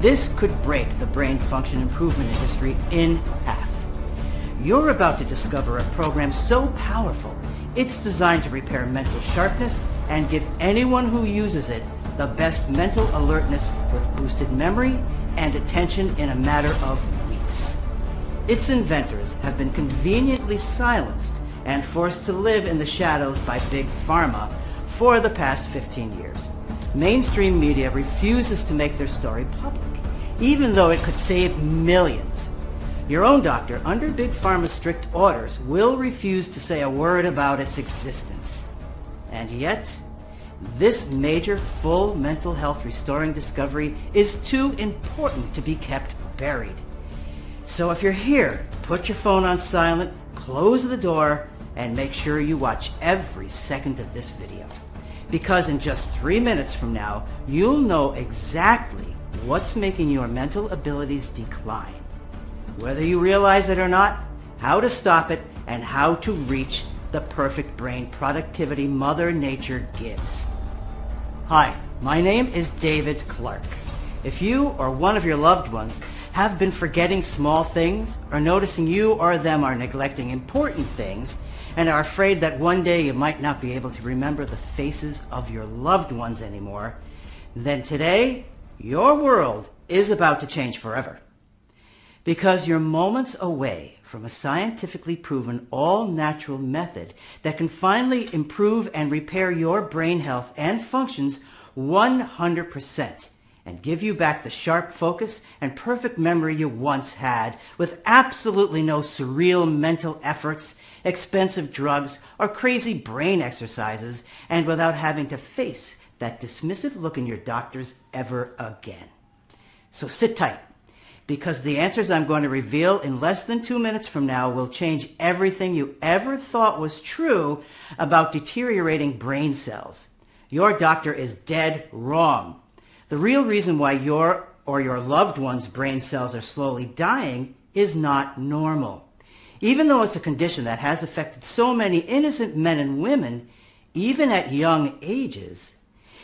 This could break the brain function improvement industry in half. You're about to discover a program so powerful, it's designed to repair mental sharpness and give anyone who uses it the best mental alertness with boosted memory and attention in a matter of weeks. Its inventors have been conveniently silenced and forced to live in the shadows by Big Pharma for the past 15 years. Mainstream media refuses to make their story public, even though it could save millions. Your own doctor, under Big Pharma's strict orders, will refuse to say a word about its existence. And yet, this major full mental health restoring discovery is too important to be kept buried. So if you're here, put your phone on silent, close the door, and make sure you watch every second of this video. Because in just 3 minutes from now, you'll know exactly what's making your mental abilities decline. Whether you realize it or not, how to stop it, and how to reach the perfect brain productivity Mother Nature gives. Hi, my name is David Clark. If you or one of your loved ones have been forgetting small things, or noticing you or them are neglecting important things, and are afraid that one day you might not be able to remember the faces of your loved ones anymore, then today, your world is about to change forever. Because you're moments away from a scientifically proven all-natural method that can finally improve and repair your brain health and functions 100%. And give you back the sharp focus and perfect memory you once had, with absolutely no surreal mental efforts, expensive drugs, or crazy brain exercises, and without having to face that dismissive look in your doctors ever again. So sit tight, because the answers I'm going to reveal in less than 2 minutes from now will change everything you ever thought was true about deteriorating brain cells. Your doctor is dead wrong. The real reason why your or your loved one's brain cells are slowly dying is not normal. Even though it's a condition that has affected so many innocent men and women, even at young ages,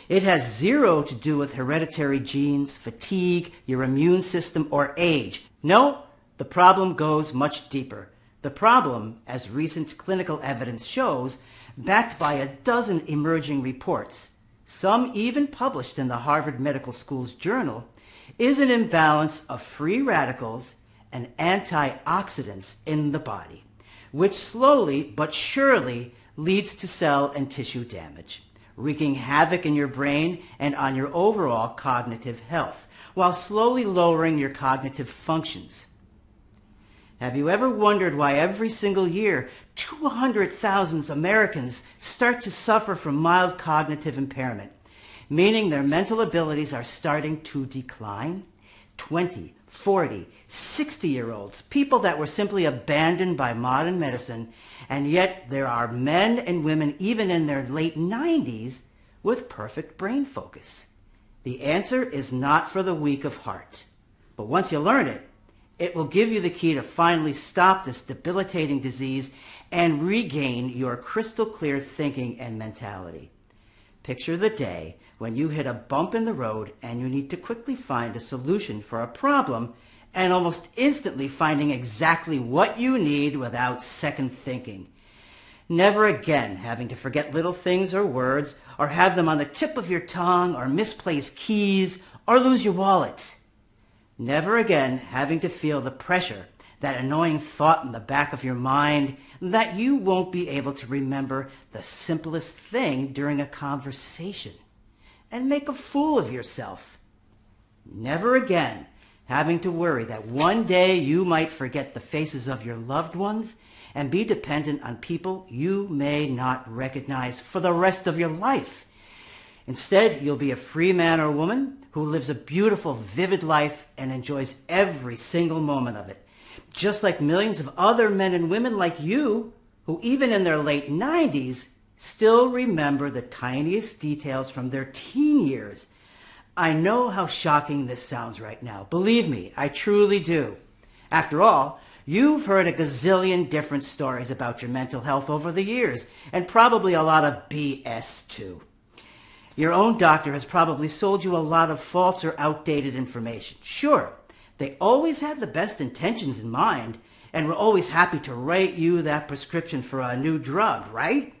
it has zero to do with hereditary genes, fatigue, your immune system, or age. No, the problem goes much deeper. The problem, as recent clinical evidence shows, backed by a dozen emerging reports, some even published in the Harvard Medical School's journal, is an imbalance of free radicals and antioxidants in the body, which slowly but surely leads to cell and tissue damage, wreaking havoc in your brain and on your overall cognitive health, while slowly lowering your cognitive functions. Have you ever wondered why every single year 200,000 Americans start to suffer from mild cognitive impairment, meaning their mental abilities are starting to decline? 20, 40, 60-year-olds, people that were simply abandoned by modern medicine, and yet there are men and women even in their late 90s with perfect brain focus. The answer is not for the weak of heart, but once you learn it, it will give you the key to finally stop this debilitating disease and regain your crystal clear thinking and mentality. Picture the day when you hit a bump in the road and you need to quickly find a solution for a problem, and almost instantly finding exactly what you need without second thinking. Never again having to forget little things or words, or have them on the tip of your tongue, or misplace keys, or lose your wallet. Never again having to feel the pressure, that annoying thought in the back of your mind, that you won't be able to remember the simplest thing during a conversation, and make a fool of yourself. Never again having to worry that one day you might forget the faces of your loved ones and be dependent on people you may not recognize for the rest of your life. Instead, you'll be a free man or woman who lives a beautiful, vivid life and enjoys every single moment of it. Just like millions of other men and women like you, who even in their late 90s still remember the tiniest details from their teen years. I know how shocking this sounds right now. Believe me, I truly do. After all, you've heard a gazillion different stories about your mental health over the years, and probably a lot of BS too. Your own doctor has probably sold you a lot of false or outdated information. Sure, they always had the best intentions in mind and were always happy to write you that prescription for a new drug, right?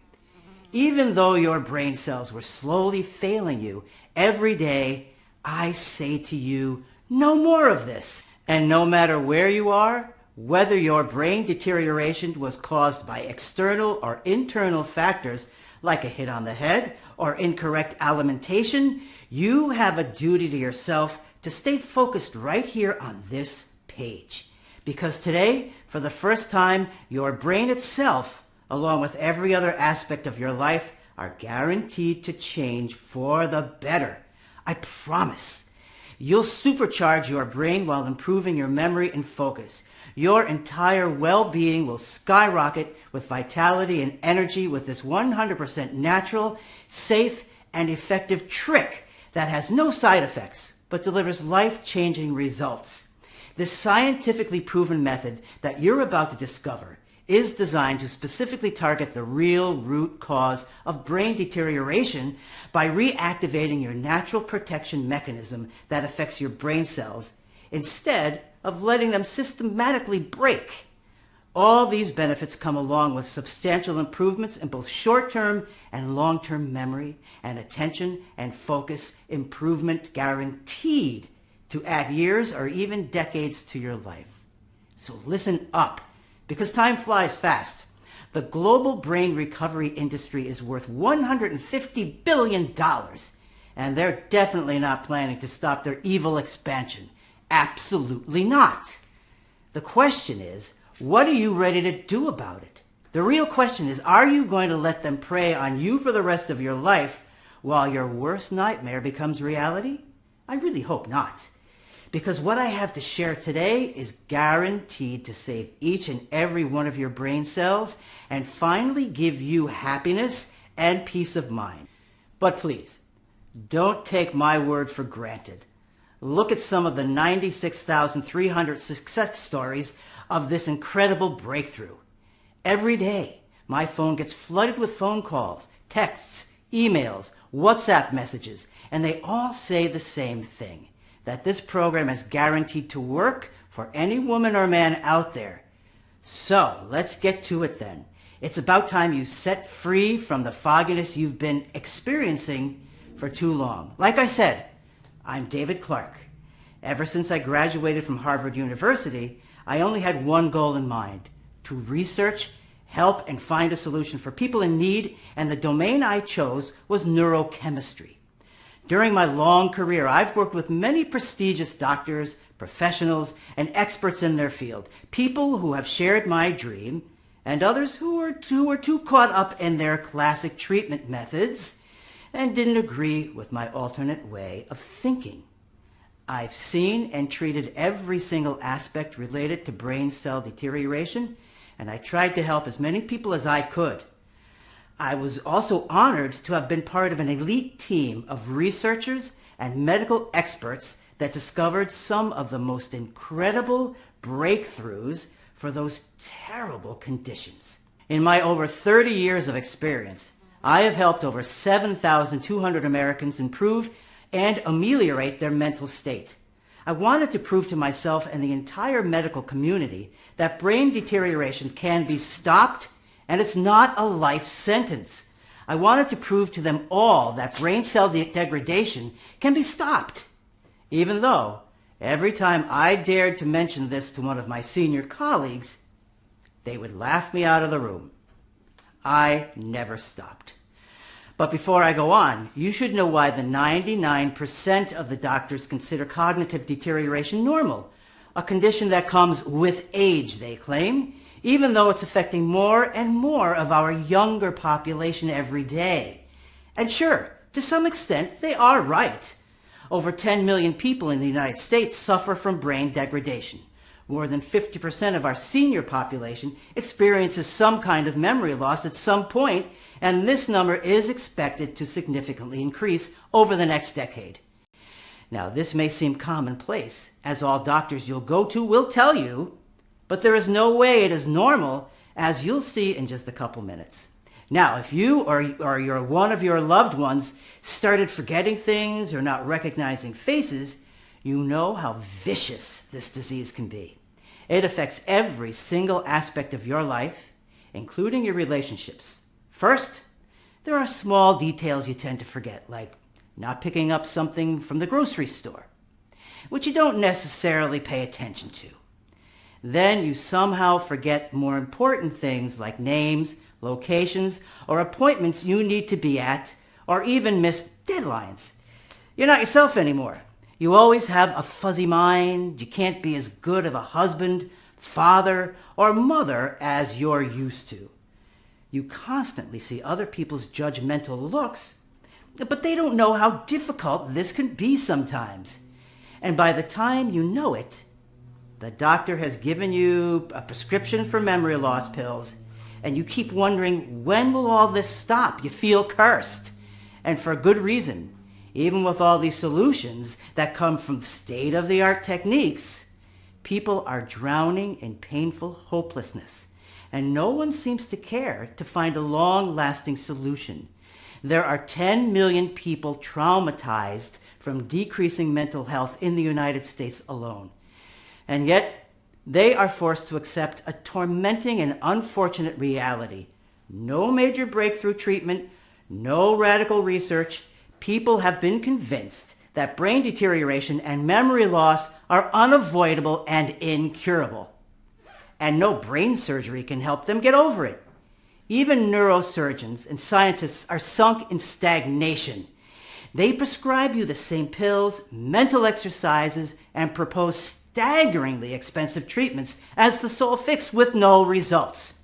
Even though your brain cells were slowly failing you every day, I say to you, no more of this. And no matter where you are, whether your brain deterioration was caused by external or internal factors like a hit on the head or incorrect alimentation, you have a duty to yourself to stay focused right here on this page. Because today, for the first time, your brain itself, along with every other aspect of your life, are guaranteed to change for the better. I promise. You'll supercharge your brain while improving your memory and focus. Your entire well-being will skyrocket with vitality and energy with this 100% natural, safe, and effective trick that has no side effects but delivers life-changing results. This scientifically proven method that you're about to discover is designed to specifically target the real root cause of brain deterioration by reactivating your natural protection mechanism that affects your brain cells instead of letting them systematically break. All these benefits come along with substantial improvements in both short-term and long-term memory and attention and focus improvement guaranteed to add years or even decades to your life. So listen up, because time flies fast. The global brain recovery industry is worth $150 billion, and they're definitely not planning to stop their evil expansion. Absolutely not. The question is, what are you ready to do about it? The real question is, are you going to let them prey on you for the rest of your life while your worst nightmare becomes reality? I really hope not. Because what I have to share today is guaranteed to save each and every one of your brain cells and finally give you happiness and peace of mind. But please, don't take my word for granted. Look at some of the 96,300 success stories of this incredible breakthrough. Every day, my phone gets flooded with phone calls, texts, emails, WhatsApp messages, and they all say the same thing, that this program is guaranteed to work for any woman or man out there. So, let's get to it then. It's about time you set free from the fogginess you've been experiencing for too long. Like I said, I'm David Clark. Ever since I graduated from Harvard University, I only had one goal in mind: to research, help, and find a solution for people in need, and the domain I chose was neurochemistry. During my long career, I've worked with many prestigious doctors, professionals, and experts in their field, people who have shared my dream, and others who were too caught up in their classic treatment methods and didn't agree with my alternate way of thinking. I've seen and treated every single aspect related to brain cell deterioration, and I tried to help as many people as I could. I was also honored to have been part of an elite team of researchers and medical experts that discovered some of the most incredible breakthroughs for those terrible conditions. In my over 30 years of experience, I have helped over 7,200 Americans improve and ameliorate their mental state. I wanted to prove to myself and the entire medical community that brain deterioration can be stopped, and it's not a life sentence. I wanted to prove to them all that brain cell degradation can be stopped, even though every time I dared to mention this to one of my senior colleagues, they would laugh me out of the room. I never stopped. But before I go on, you should know why the 99% of the doctors consider cognitive deterioration normal, a condition that comes with age, they claim, even though it's affecting more and more of our younger population every day. And sure, to some extent, they are right. Over 10 million people in the United States suffer from brain degradation. More than 50% of our senior population experiences some kind of memory loss at some point, and this number is expected to significantly increase over the next decade. Now, this may seem commonplace, as all doctors you'll go to will tell you, but there is no way it is normal, as you'll see in just a couple minutes. Now, if you or one of your loved ones started forgetting things or not recognizing faces, you know how vicious this disease can be. It affects every single aspect of your life, including your relationships. First, there are small details you tend to forget, like not picking up something from the grocery store, which you don't necessarily pay attention to. Then you somehow forget more important things like names, locations, or appointments you need to be at, or even miss deadlines. You're not yourself anymore. You always have a fuzzy mind. You can't be as good of a husband, father, or mother as you're used to. You constantly see other people's judgmental looks, but they don't know how difficult this can be sometimes. And by the time you know it, the doctor has given you a prescription for memory loss pills, and you keep wondering, when will all this stop? You feel cursed, and for good reason. Even with all these solutions that come from state-of-the-art techniques, people are drowning in painful hopelessness, and no one seems to care to find a long-lasting solution. There are 10 million people traumatized from decreasing mental health in the United States alone. And yet, they are forced to accept a tormenting and unfortunate reality. No major breakthrough treatment, no radical research. People have been convinced that brain deterioration and memory loss are unavoidable and incurable. And no brain surgery can help them get over it. Even neurosurgeons and scientists are sunk in stagnation. They prescribe you the same pills, mental exercises, and propose staggeringly expensive treatments as the sole fix with no results.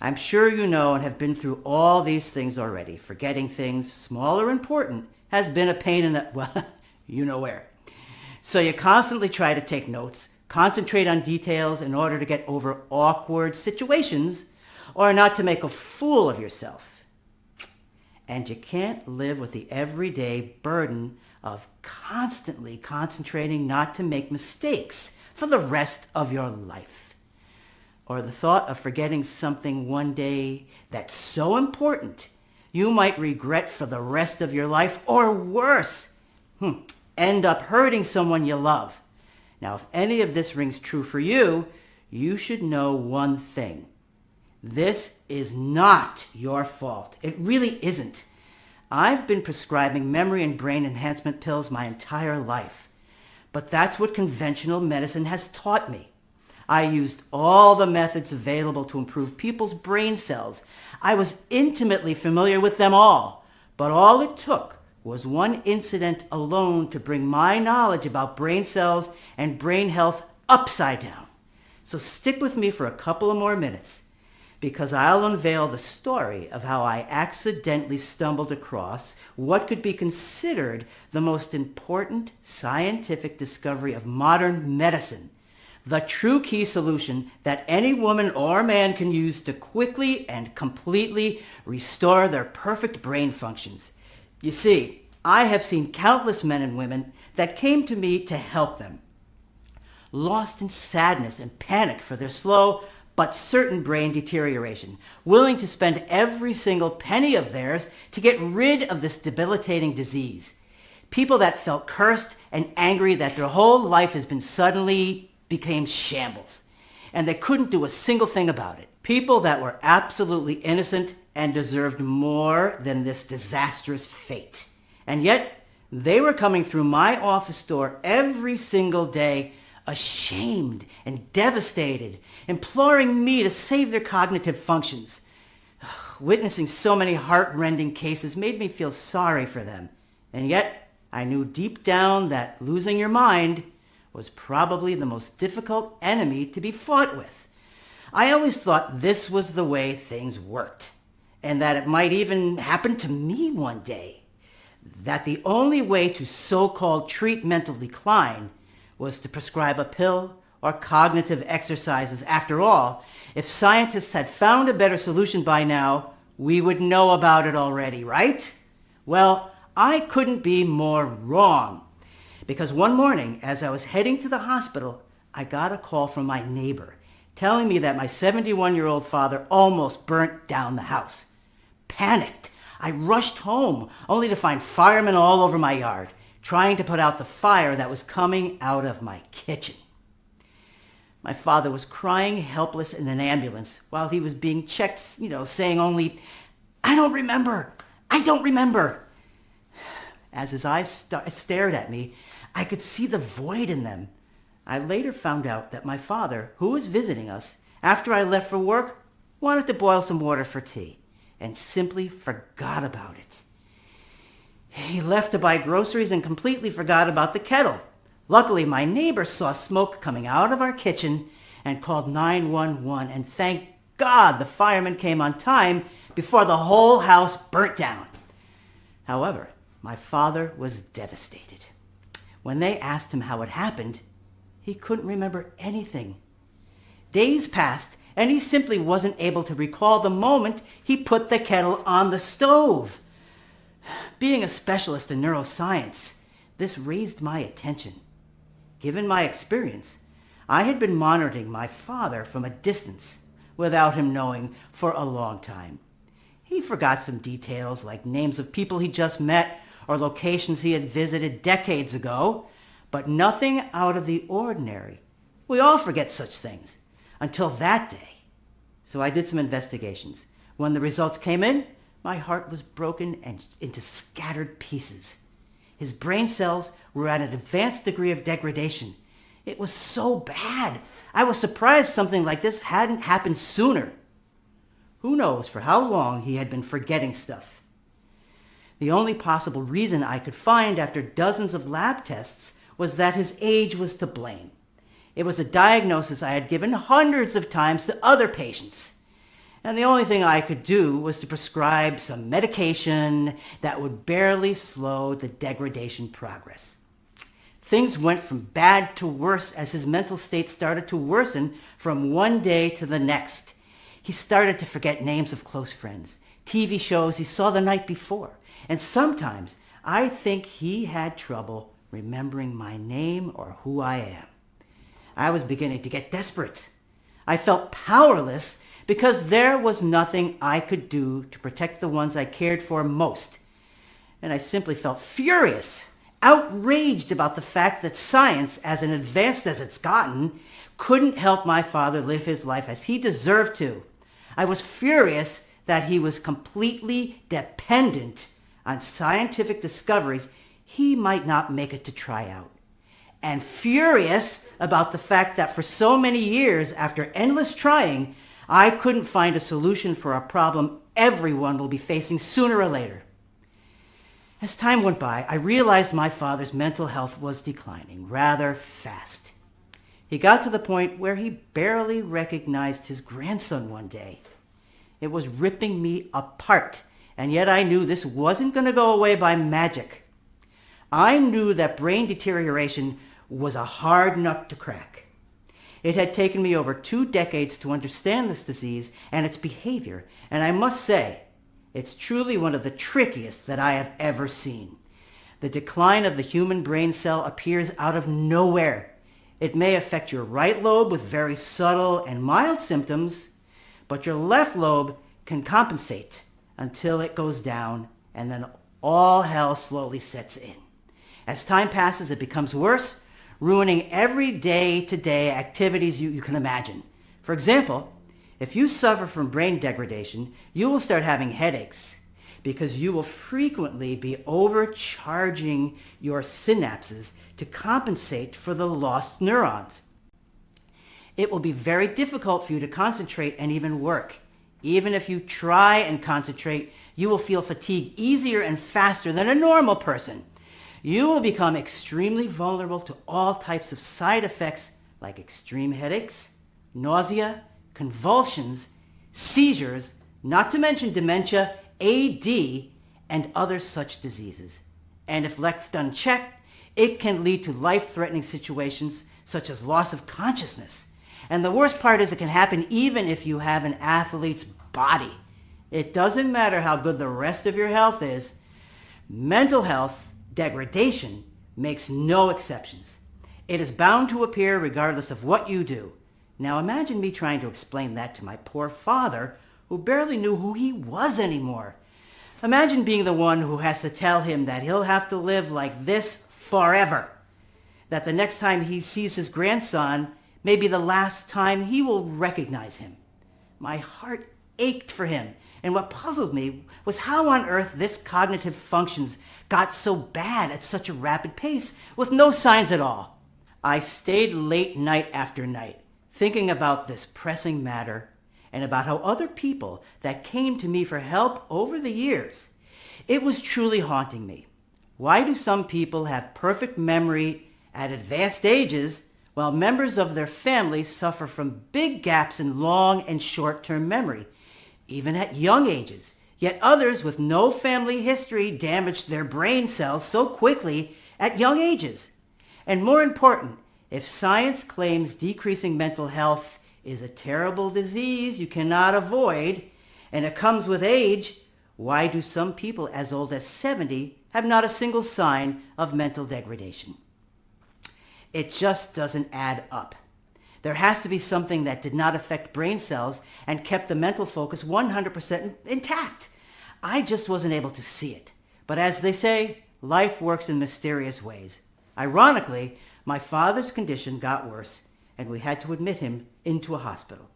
I'm sure you know and have been through all these things already. Forgetting things, small or important, has been a pain in the, well, you know where. So you constantly try to take notes, concentrate on details in order to get over awkward situations or not to make a fool of yourself. And you can't live with the everyday burden of constantly concentrating not to make mistakes for the rest of your life. Or the thought of forgetting something one day that's so important you might regret for the rest of your life, or worse, end up hurting someone you love. Now, if any of this rings true for you, you should know one thing. This is not your fault. It really isn't. I've been prescribing memory and brain enhancement pills my entire life. But that's what conventional medicine has taught me. I used all the methods available to improve people's brain cells. I was intimately familiar with them all. But all it took was one incident alone to bring my knowledge about brain cells and brain health upside down. So stick with me for a couple of more minutes, because I'll unveil the story of how I accidentally stumbled across what could be considered the most important scientific discovery of modern medicine, the true key solution that any woman or man can use to quickly and completely restore their perfect brain functions. You see, I have seen countless men and women that came to me to help them, lost in sadness and panic for their slow but certain brain deterioration, willing to spend every single penny of theirs to get rid of this debilitating disease. People that felt cursed and angry that their whole life has been suddenly became shambles, and they couldn't do a single thing about it. People that were absolutely innocent and deserved more than this disastrous fate. And yet, they were coming through my office door every single day, ashamed and devastated, imploring me to save their cognitive functions. Witnessing so many heart-rending cases made me feel sorry for them. And yet, I knew deep down that losing your mind was probably the most difficult enemy to be fought with. I always thought this was the way things worked, and that it might even happen to me one day. That the only way to so-called treat mental decline was to prescribe a pill or cognitive exercises. After all, if scientists had found a better solution by now, we would know about it already, right? Well, I couldn't be more wrong. Because one morning, as I was heading to the hospital, I got a call from my neighbor telling me that my 71-year-old father almost burnt down the house. Panicked, I rushed home, only to find firemen all over my yard, trying to put out the fire that was coming out of my kitchen. My father was crying helpless in an ambulance while he was being checked, saying only, I don't remember. As his eyes stared at me, I could see the void in them. I later found out that my father, who was visiting us, after I left for work, wanted to boil some water for tea, and simply forgot about it. He left to buy groceries and completely forgot about the kettle. Luckily, my neighbor saw smoke coming out of our kitchen and called 911, and thank God the firemen came on time before the whole house burnt down. However, my father was devastated. When they asked him how it happened, he couldn't remember anything. Days passed, and he simply wasn't able to recall the moment he put the kettle on the stove. Being a specialist in neuroscience, this raised my attention. Given my experience, I had been monitoring my father from a distance without him knowing for a long time. He forgot some details like names of people he just met or locations he had visited decades ago, but nothing out of the ordinary. We all forget such things until that day. So I did some investigations. When the results came in, my heart was broken and into scattered pieces. His brain cells were at an advanced degree of degradation. It was so bad. I was surprised something like this hadn't happened sooner. Who knows for how long he had been forgetting stuff. The only possible reason I could find after dozens of lab tests was that his age was to blame. It was a diagnosis I had given hundreds of times to other patients. And the only thing I could do was to prescribe some medication that would barely slow the degradation progress. Things went from bad to worse as his mental state started to worsen from one day to the next. He started to forget names of close friends, TV shows he saw the night before, and sometimes I think he had trouble remembering my name or who I am. I was beginning to get desperate. I felt powerless because there was nothing I could do to protect the ones I cared for most. And I simply felt furious, outraged about the fact that science, as advanced as it's gotten, couldn't help my father live his life as he deserved to. I was furious that he was completely dependent on scientific discoveries he might not make it to try out. And furious about the fact that for so many years, after endless trying, I couldn't find a solution for a problem everyone will be facing sooner or later. As time went by, I realized my father's mental health was declining rather fast. He got to the point where he barely recognized his grandson one day. It was ripping me apart, and yet I knew this wasn't going to go away by magic. I knew that brain deterioration was a hard nut to crack. It had taken me over 2 decades to understand this disease and its behavior, and I must say, it's truly one of the trickiest that I have ever seen. The decline of the human brain cell appears out of nowhere. It may affect your right lobe with very subtle and mild symptoms, but your left lobe can compensate until it goes down, and then all hell slowly sets in. As time passes, it becomes worse, ruining every day-to-day activities you can imagine. For example, if you suffer from brain degradation, you will start having headaches because you will frequently be overcharging your synapses to compensate for the lost neurons. It will be very difficult for you to concentrate and even work. Even if you try and concentrate, you will feel fatigue easier and faster than a normal person. You will become extremely vulnerable to all types of side effects like extreme headaches, nausea, convulsions, seizures, not to mention dementia, AD, and other such diseases. And if left unchecked, it can lead to life-threatening situations such as loss of consciousness. And the worst part is it can happen even if you have an athlete's body. It doesn't matter how good the rest of your health is. Mental health degradation makes no exceptions. It is bound to appear regardless of what you do. Now imagine me trying to explain that to my poor father, who barely knew who he was anymore. Imagine being the one who has to tell him that he'll have to live like this forever. That the next time he sees his grandson may be the last time he will recognize him. My heart ached for him, and what puzzled me was how on earth this cognitive functions got so bad at such a rapid pace with no signs at all. I stayed late night after night, thinking about this pressing matter and about how other people that came to me for help over the years. It was truly haunting me. Why do some people have perfect memory at advanced ages while members of their families suffer from big gaps in long and short-term memory, even at young ages? Yet others with no family history damaged their brain cells so quickly at young ages. And more important, if science claims decreasing mental health is a terrible disease you cannot avoid, and it comes with age, why do some people as old as 70 have not a single sign of mental degradation? It just doesn't add up. There has to be something that did not affect brain cells and kept the mental focus 100% intact. I just wasn't able to see it. But as they say, life works in mysterious ways. Ironically, my father's condition got worse, and we had to admit him into a hospital.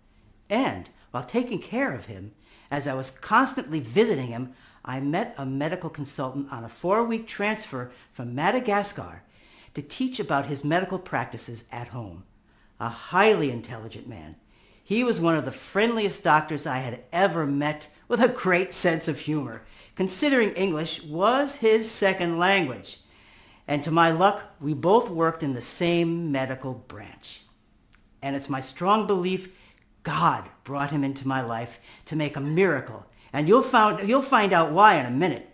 And while taking care of him, as I was constantly visiting him, I met a medical consultant on a 4-week transfer from Madagascar to teach about his medical practices at home. A highly intelligent man. He was one of the friendliest doctors I had ever met, with a great sense of humor, considering English was his second language. And to my luck, we both worked in the same medical branch. And it's my strong belief God brought him into my life to make a miracle. And you'll find out why in a minute.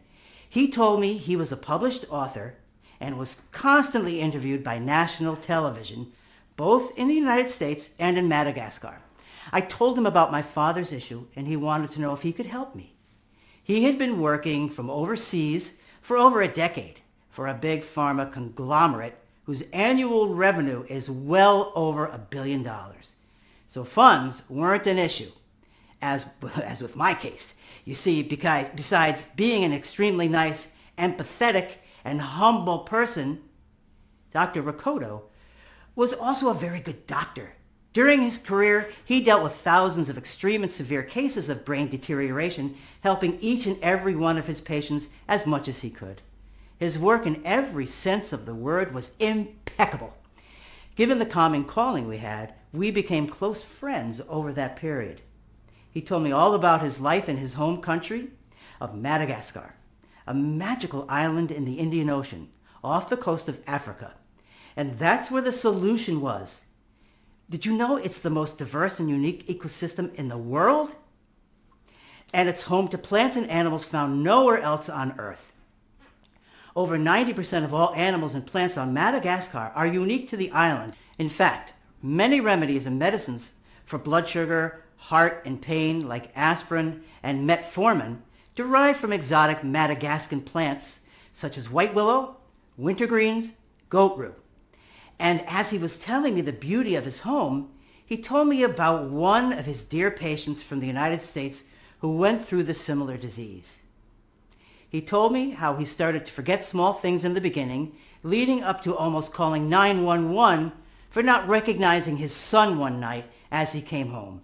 He told me he was a published author and was constantly interviewed by national television, both in the United States and in Madagascar. I told him about my father's issue, and he wanted to know if he could help me. He had been working from overseas for over a decade for a big pharma conglomerate whose annual revenue is well over $1 billion. So funds weren't an issue, as with my case. You see, because besides being an extremely nice, empathetic, and humble person, Dr. Rakoto was also a very good doctor. During his career, he dealt with thousands of extreme and severe cases of brain deterioration, helping each and every one of his patients as much as he could. His work in every sense of the word was impeccable. Given the common calling we had, we became close friends over that period. He told me all about his life in his home country of Madagascar, a magical island in the Indian Ocean, off the coast of Africa. And that's where the solution was. Did you know it's the most diverse and unique ecosystem in the world? And it's home to plants and animals found nowhere else on Earth. Over 90% of all animals and plants on Madagascar are unique to the island. In fact, many remedies and medicines for blood sugar, heart, and pain like aspirin and metformin derive from exotic Madagascan plants such as white willow, wintergreens, goatrue. And as he was telling me the beauty of his home, he told me about one of his dear patients from the United States who went through the similar disease. He told me how he started to forget small things in the beginning, leading up to almost calling 911 for not recognizing his son one night as he came home,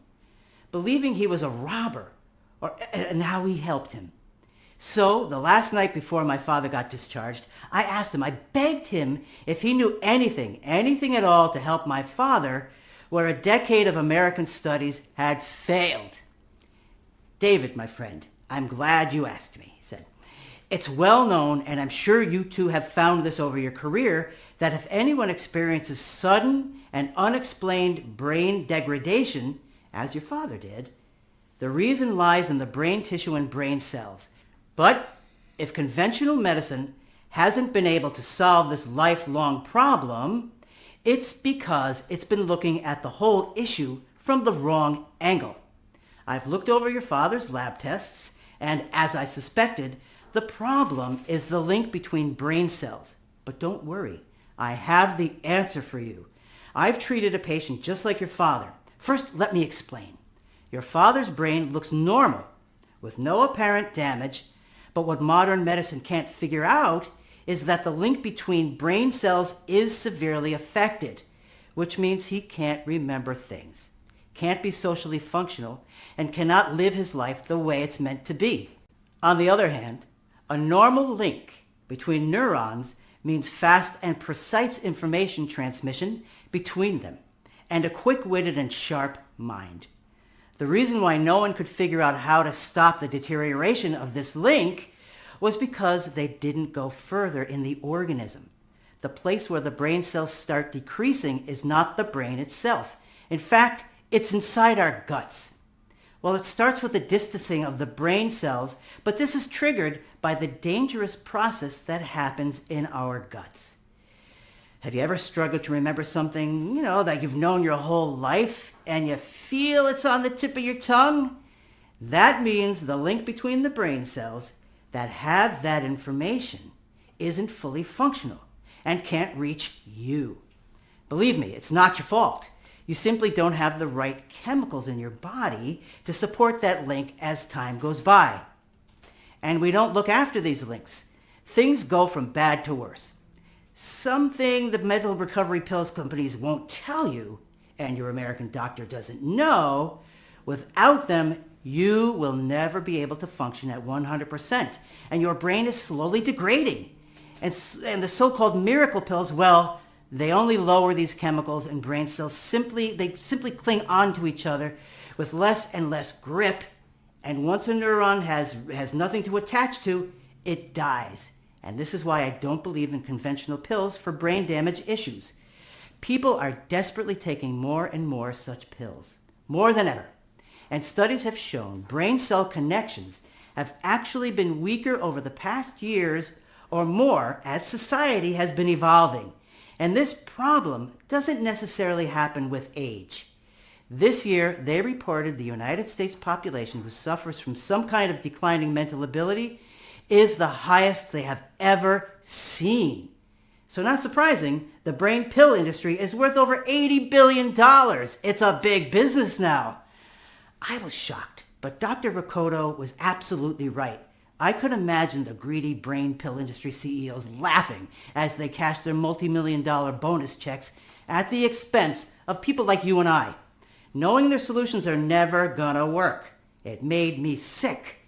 believing he was a robber, and how he helped him. So, the last night before my father got discharged, I asked him, I begged him if he knew anything at all to help my father where a decade of American studies had failed. David, my friend, I'm glad you asked me, he said. It's well known, and I'm sure you too have found this over your career, that if anyone experiences sudden and unexplained brain degradation, as your father did, the reason lies in the brain tissue and brain cells. But if conventional medicine hasn't been able to solve this lifelong problem, it's because it's been looking at the whole issue from the wrong angle. I've looked over your father's lab tests, and as I suspected, the problem is the link between brain cells. But don't worry, I have the answer for you. I've treated a patient just like your father. First, let me explain. Your father's brain looks normal, with no apparent damage, but what modern medicine can't figure out is that the link between brain cells is severely affected, which means he can't remember things, can't be socially functional, and cannot live his life the way it's meant to be. On the other hand, a normal link between neurons means fast and precise information transmission between them, and a quick-witted and sharp mind. The reason why no one could figure out how to stop the deterioration of this link was because they didn't go further in the organism. The place where the brain cells start decreasing is not the brain itself. In fact, it's inside our guts. Well, it starts with the distancing of the brain cells, but this is triggered by the dangerous process that happens in our guts. Have you ever struggled to remember something, that you've known your whole life and you feel it's on the tip of your tongue? That means the link between the brain cells that have that information isn't fully functional and can't reach you. Believe me, it's not your fault. You simply don't have the right chemicals in your body to support that link as time goes by. And we don't look after these links. Things go from bad to worse. Something the mental recovery pills companies won't tell you, and your American doctor doesn't know, without them, you will never be able to function at 100%, and your brain is slowly degrading. And the so-called miracle pills, well, they only lower these chemicals, and brain cells simply cling on to each other with less and less grip, and once a neuron has nothing to attach to, it dies. And this is why I don't believe in conventional pills for brain damage issues. People are desperately taking more and more such pills, more than ever. And studies have shown brain cell connections have actually been weaker over the past years or more as society has been evolving. And this problem doesn't necessarily happen with age. This year, they reported the United States population who suffers from some kind of declining mental ability is the highest they have ever seen. So not surprising, the brain pill industry is worth over $80 billion. It's a big business now. I was shocked, but Dr. Ricotto was absolutely right. I could imagine the greedy brain pill industry CEOs laughing as they cashed their multi-million-dollar bonus checks at the expense of people like you and I, knowing their solutions are never gonna work. It made me sick.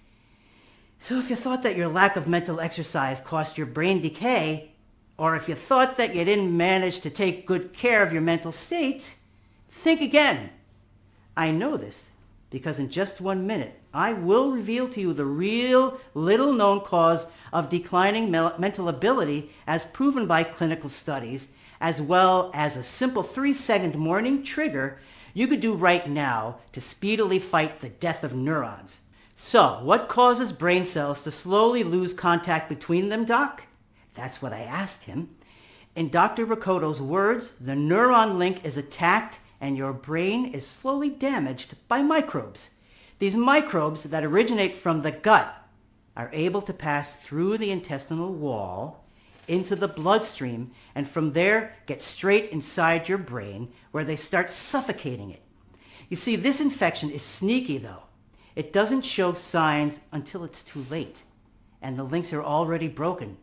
So if you thought that your lack of mental exercise caused your brain decay, or if you thought that you didn't manage to take good care of your mental state, think again. I know this because in just 1 minute, I will reveal to you the real little-known cause of declining mental ability as proven by clinical studies, as well as a simple 3-second morning trigger you could do right now to speedily fight the death of neurons. So, what causes brain cells to slowly lose contact between them, Doc? That's what I asked him. In Dr. Ricotto's words, the neuron link is attacked and your brain is slowly damaged by microbes. These microbes that originate from the gut are able to pass through the intestinal wall into the bloodstream and from there get straight inside your brain where they start suffocating it. You see, this infection is sneaky though. It doesn't show signs until it's too late, and the links are already broken,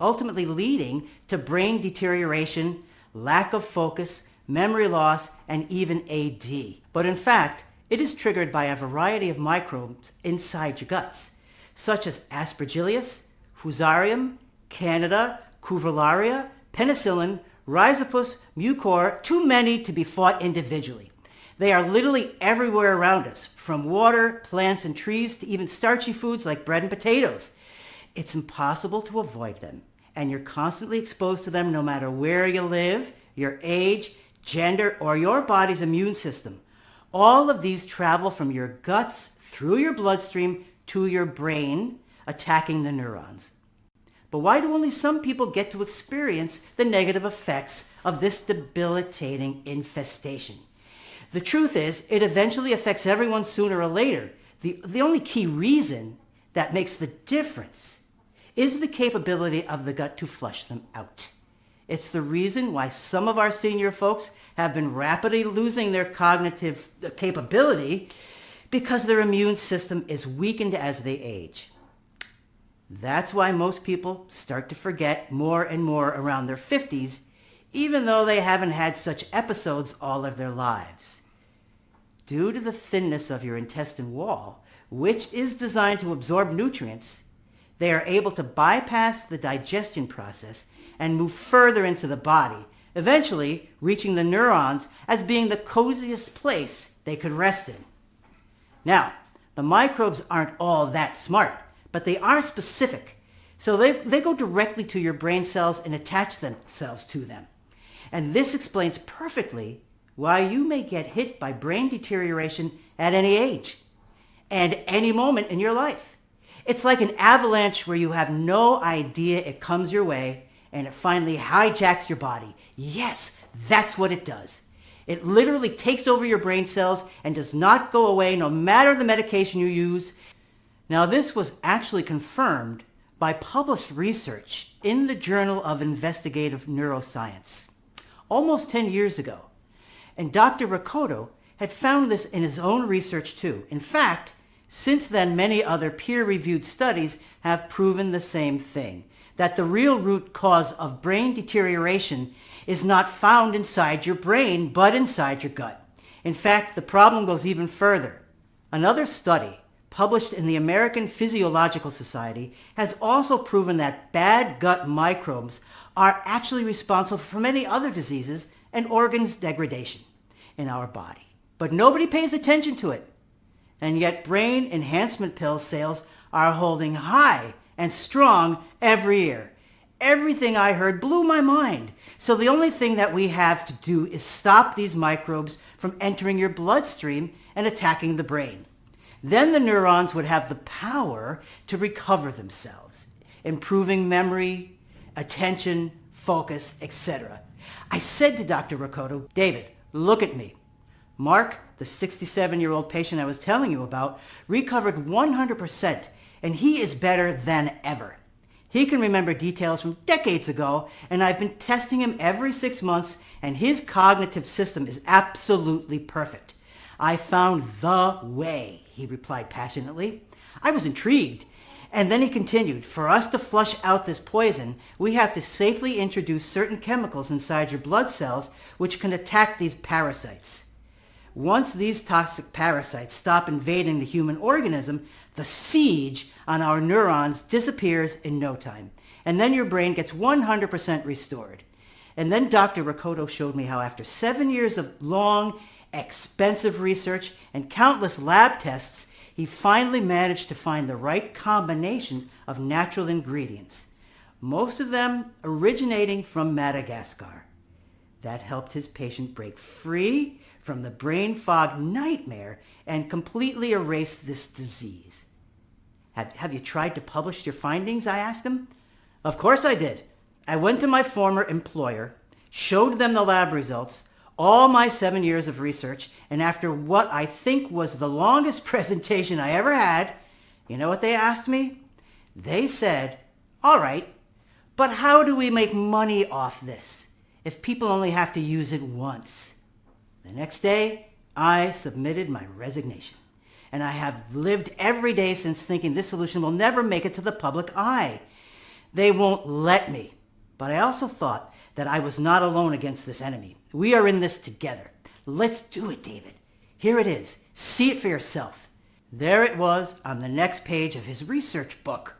ultimately leading to brain deterioration, lack of focus, memory loss, and even AD. But in fact, it is triggered by a variety of microbes inside your guts, such as Aspergillus, Fusarium, Candida, Cuverlaria, Penicillin, Rhizopus, Mucor, too many to be fought individually. They are literally everywhere around us, from water, plants, and trees to even starchy foods like bread and potatoes. It's impossible to avoid them, and you're constantly exposed to them no matter where you live, your age, gender, or your body's immune system. All of these travel from your guts through your bloodstream to your brain, attacking the neurons. But why do only some people get to experience the negative effects of this debilitating infestation? The truth is, it eventually affects everyone sooner or later. The only key reason that makes the difference is the capability of the gut to flush them out. It's the reason why some of our senior folks have been rapidly losing their cognitive capability. because their immune system is weakened as they age. That's why most people start to forget more and more around their 50s, even though they haven't had such episodes all of their lives. Due to the thinness of your intestine wall, which is designed to absorb nutrients, they are able to bypass the digestion process and move further into the body, eventually reaching the neurons as being the coziest place they could rest in. Now, the microbes aren't all that smart, but they are specific. So they go directly to your brain cells and attach themselves to them. And this explains perfectly why you may get hit by brain deterioration at any age and any moment in your life. It's like an avalanche where you have no idea it comes your way and it finally hijacks your body. Yes, that's what it does. It literally takes over your brain cells and does not go away no matter the medication you use. Now, this was actually confirmed by published research in the Journal of Investigative Neuroscience almost 10 years ago. And Dr. Ricotto had found this in his own research too. In fact, since then, many other peer-reviewed studies have proven the same thing, that the real root cause of brain deterioration is not found inside your brain, but inside your gut. In fact, the problem goes even further. Another study published in the American Physiological Society has also proven that bad gut microbes are actually responsible for many other diseases and organs degradation in our body. But nobody pays attention to it. And yet brain enhancement pill sales are holding high and strong every year. Everything I heard blew my mind. So the only thing that we have to do is stop these microbes from entering your bloodstream and attacking the brain. Then the neurons would have the power to recover themselves, improving memory, attention, focus, etc. I said to Dr. Ricotto, David, look at me. Mark, the 67-year-old patient I was telling you about, recovered 100%, and he is better than ever. He can remember details from decades ago, and I've been testing him every 6 months, and his cognitive system is absolutely perfect. I found the way, he replied passionately. I was intrigued. And then he continued, for us to flush out this poison, we have to safely introduce certain chemicals inside your blood cells which can attack these parasites. Once these toxic parasites stop invading the human organism, the siege on our neurons disappears in no time. And then your brain gets 100% restored. And then Dr. Ricotto showed me how after 7 years of long, expensive research and countless lab tests, he finally managed to find the right combination of natural ingredients, most of them originating from Madagascar. That helped his patient break free from the brain fog nightmare and completely erase this disease. Have you tried to publish your findings? I asked him. Of course I did. I went to my former employer, showed them the lab results, all my 7 years of research, and after what I think was the longest presentation I ever had, you know what they asked me? They said, all right, but how do we make money off this if people only have to use it once? The next day, I submitted my resignation, and I have lived every day since thinking this solution will never make it to the public eye. They won't let me, but I also thought that I was not alone against this enemy. We are in this together. Let's do it, David. Here it is. See it for yourself. There it was on the next page of his research book.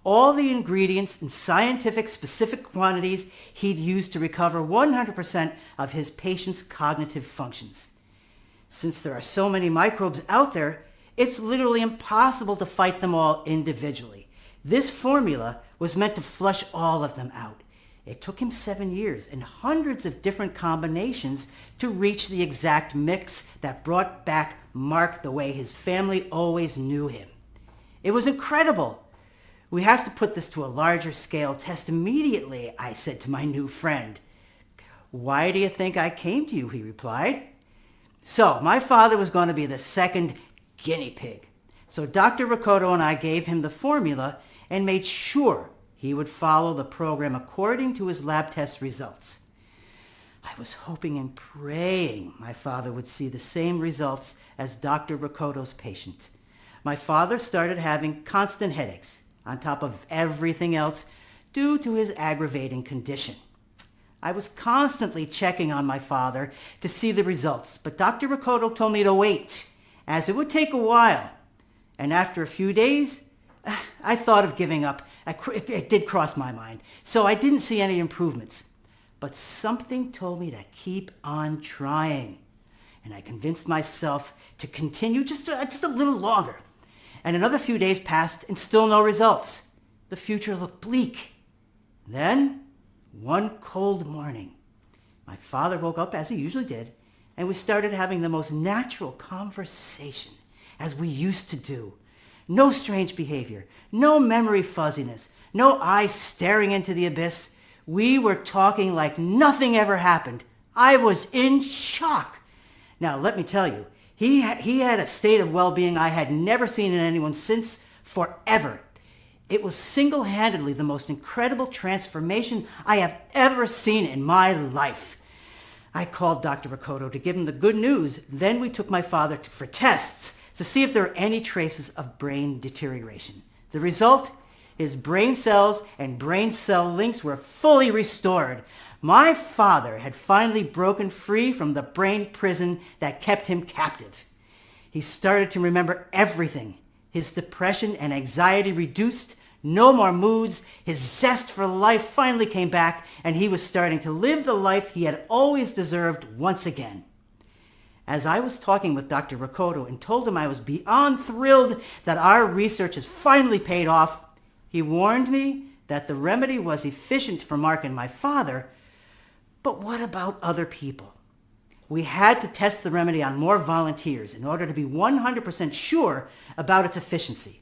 All the ingredients and scientific specific quantities he'd used to recover 100% of his patient's cognitive functions. Since there are so many microbes out there, it's literally impossible to fight them all individually. This formula was meant to flush all of them out. It took him 7 years and hundreds of different combinations to reach the exact mix that brought back Mark the way his family always knew him. It was incredible. We have to put this to a larger scale test immediately, I said to my new friend. Why do you think I came to you? He replied. So my father was going to be the second guinea pig. So Dr. Ricotto and I gave him the formula and made sure he would follow the program according to his lab test results. I was hoping and praying my father would see the same results as Dr. Rakoto's patient. My father started having constant headaches on top of everything else due to his aggravating condition. I was constantly checking on my father to see the results, but Dr. Rakoto told me to wait, as it would take a while. And after a few days, I thought of giving up. It did cross my mind, so I didn't see any improvements. But something told me to keep on trying, and I convinced myself to continue just a little longer. And another few days passed and still no results. The future looked bleak. Then, one cold morning, my father woke up as he usually did, and we started having the most natural conversation, as we used to do. No strange behavior, no memory fuzziness, no eyes staring into the abyss. We were talking like nothing ever happened. I was in shock. Now, let me tell you, he had a state of well-being I had never seen in anyone since forever. It was single-handedly the most incredible transformation I have ever seen in my life. I called Dr. Rakoto to give him the good news. Then we took my father for tests to see if there were any traces of brain deterioration. The result? His brain cells and brain cell links were fully restored. My father had finally broken free from the brain prison that kept him captive. He started to remember everything. His depression and anxiety reduced, no more moods, his zest for life finally came back, and he was starting to live the life he had always deserved once again. As I was talking with Dr. Rakoto and told him I was beyond thrilled that our research has finally paid off, he warned me that the remedy was efficient for Mark and my father, but what about other people? We had to test the remedy on more volunteers in order to be 100% sure about its efficiency.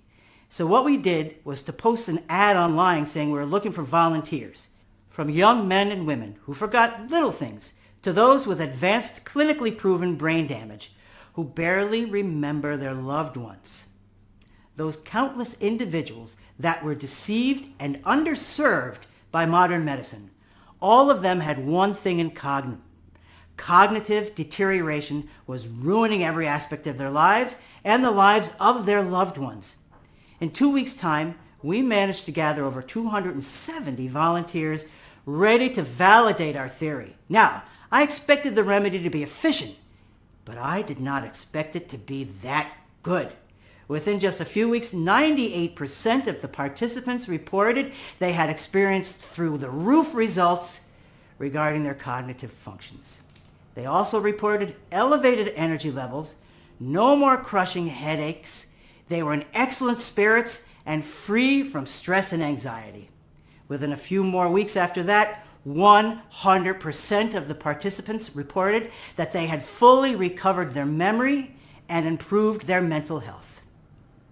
So what we did was to post an ad online saying we were looking for volunteers, from young men and women who forgot little things to those with advanced clinically proven brain damage who barely remember their loved ones. Those countless individuals that were deceived and underserved by modern medicine, all of them had one thing in common. Cognitive deterioration was ruining every aspect of their lives and the lives of their loved ones. In 2 weeks' time, we managed to gather over 270 volunteers ready to validate our theory. Now, I expected the remedy to be efficient, but I did not expect it to be that good. Within just a few weeks, 98% of the participants reported they had experienced through-the-roof results regarding their cognitive functions. They also reported elevated energy levels, no more crushing headaches. They were in excellent spirits and free from stress and anxiety. Within a few more weeks after that, 100% of the participants reported that they had fully recovered their memory and improved their mental health.